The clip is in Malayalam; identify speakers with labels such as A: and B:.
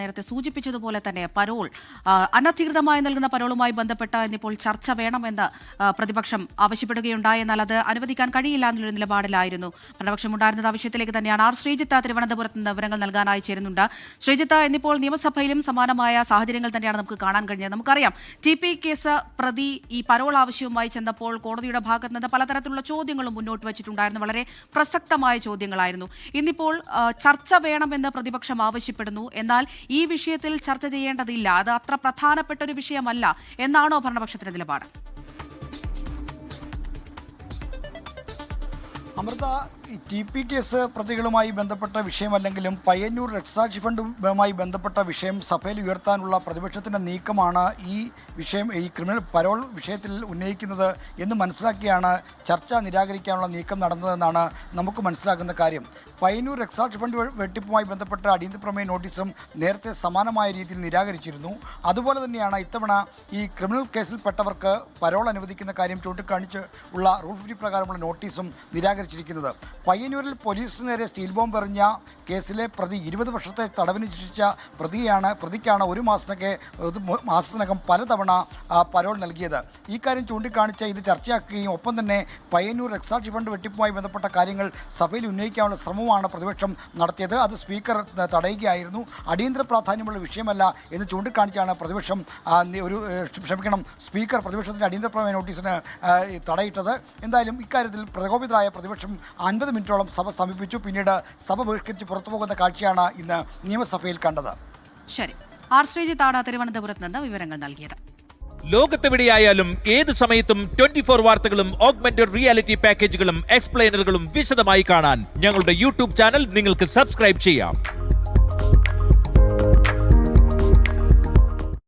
A: നേരത്തെ സൂചിപ്പിച്ചതുപോലെ തന്നെ പരോൾ അനധികൃതമായി നൽകുന്ന പരോളുമായി ബന്ധപ്പെട്ട ഇന്നിപ്പോൾ ചർച്ച വേണമെന്ന് പ്രതിപക്ഷം ആവശ്യപ്പെടുകയുണ്ടായി. എന്നാൽ അത് അനുവദിക്കാൻ കഴിയില്ല എന്നൊരു നിലപാടിലായിരുന്നു ഭരണപക്ഷം ഉണ്ടായിരുന്നത്. ആ വിഷയത്തിലേക്ക് തന്നെയാണ് ആർ ശ്രീജിത്ത് തിരുവനന്തപുരത്ത് നിന്ന് വിവരങ്ങൾ നൽകാനായി ചേരുന്നുണ്ട്. ശ്രീജിത്ത്, ഇന്നിപ്പോൾ നിയമസഭയിലും സമാനമായ സാഹചര്യങ്ങൾ തന്നെയാണ് നമുക്ക് കാണാൻ കഴിഞ്ഞത്. നമുക്കറിയാം TP കേസ് പ്രതി ഈ പരോൾ ആവശ്യവുമായി ചെന്നപ്പോൾ കോടതിയുടെ ഭാഗത്ത് നിന്ന് പലതരത്തിലുള്ള ചോദ്യങ്ങളും മുന്നോട്ട് വെച്ചിട്ടുണ്ടായിരുന്നു. വളരെ പ്രസക്തമായ ചോദ്യങ്ങളായിരുന്നു. ഇന്നിപ്പോൾ ചർച്ച വേണമെന്ന് പ്രതിപക്ഷം ആവശ്യപ്പെടുന്നു. എന്നാൽ ഈ വിഷയത്തിൽ ചർച്ച ചെയ്യേണ്ടതില്ല, അത് അത്ര പ്രധാനപ്പെട്ട ഒരു വിഷയമല്ല എന്നാണോ ഭരണപക്ഷത്തിന്റെ നിലപാട്?
B: അമൃത, TP കേസ് പ്രതികളുമായി ബന്ധപ്പെട്ട വിഷയമല്ലെങ്കിലും പയ്യന്നൂർ രക്തസാക്ഷി ഫണ്ടുമായി ബന്ധപ്പെട്ട വിഷയം സഭയിൽ ഉയർത്താനുള്ള പ്രതിപക്ഷത്തിന്റെ നീക്കമാണ് ഈ വിഷയം ഈ ക്രിമിനൽ പരോൾ വിഷയത്തിൽ ഉന്നയിക്കുന്നത് എന്ന് മനസ്സിലാക്കിയാണ് ചർച്ച നിരാകരിക്കാനുള്ള നീക്കം നടന്നതെന്നാണ് നമുക്ക് മനസ്സിലാക്കുന്ന കാര്യം. പയ്യന്നൂർ രക്തസാക്ഷി ഫണ്ട് വെട്ടിപ്പുമായി ബന്ധപ്പെട്ട അടിയന്തര പ്രമേയ നോട്ടീസും നേരത്തെ സമാനമായ രീതിയിൽ നിരാകരിച്ചിരുന്നു. അതുപോലെ തന്നെയാണ് ഇത്തവണ ഈ ക്രിമിനൽ കേസിൽപ്പെട്ടവർക്ക് പരോൾ അനുവദിക്കുന്ന കാര്യം ചൂണ്ടിക്കാണിച്ച് ഉള്ള റൂൾ 50 പ്രകാരമുള്ള നോട്ടീസും നിരാകരിച്ചിരിക്കുന്നത്. പയ്യന്നൂരിൽ പോലീസിന് നേരെ സ്റ്റീൽ ബോംബ് എറിഞ്ഞ കേസിലെ പ്രതി 20 വർഷത്തെ തടവിന് ശിക്ഷിച്ച പ്രതിക്കാണ് ഒരു മാസത്തിനകം പലതവണ പരോൾ നൽകിയത്. ഈ കാര്യം ചൂണ്ടിക്കാണിച്ച് ഇത് ചർച്ചയാക്കുകയും ഒപ്പം തന്നെ പയ്യന്നൂർ രക്തസാക്ഷി ഫണ്ട് വെട്ടിപ്പുമായി ബന്ധപ്പെട്ട കാര്യങ്ങൾ സഭയിൽ ഉന്നയിക്കാനുള്ള ശ്രമമാണ് പ്രതിപക്ഷം നടത്തിയത്. അത് സ്പീക്കർ തടയുകയായിരുന്നു. അടിയന്തര പ്രാധാന്യമുള്ള വിഷയമല്ല എന്ന് ചൂണ്ടിക്കാണിച്ചാണ് സ്പീക്കർ പ്രതിപക്ഷത്തിന്റെ അടിയന്തര പ്രമേയ നോട്ടീസിന് തടയിട്ടത്. എന്തായാലും ഇക്കാര്യത്തിൽ പ്രകോപിതരായ പ്രതിപക്ഷം 50 മിനിറ്റോളം സഭ സമീപിച്ചു. പിന്നീട് സഭ ബഹിഷ്കരിച്ച് പുറത്തുപോകുന്ന കാഴ്ചയാണ് ഇന്ന് നിയമസഭയിൽ കണ്ടത്.
A: ശരി, ആർ ശ്രീജിത്താണ് തിരുവനന്തപുരത്ത് നിന്ന് വിവരങ്ങൾ നൽകിയത്.
C: ലോകത്തെവിടെയായാലും ഏത് സമയത്തും 24 വാർത്തകളും ഓഗ്മെന്റഡ് റിയാലിറ്റി പാക്കേജുകളും എക്സ്പ്ലെയിനറുകളും വിശദമായി കാണാൻ ഞങ്ങളുടെ യൂട്യൂബ് ചാനൽ നിങ്ങൾക്ക് സബ്സ്ക്രൈബ് ചെയ്യാം.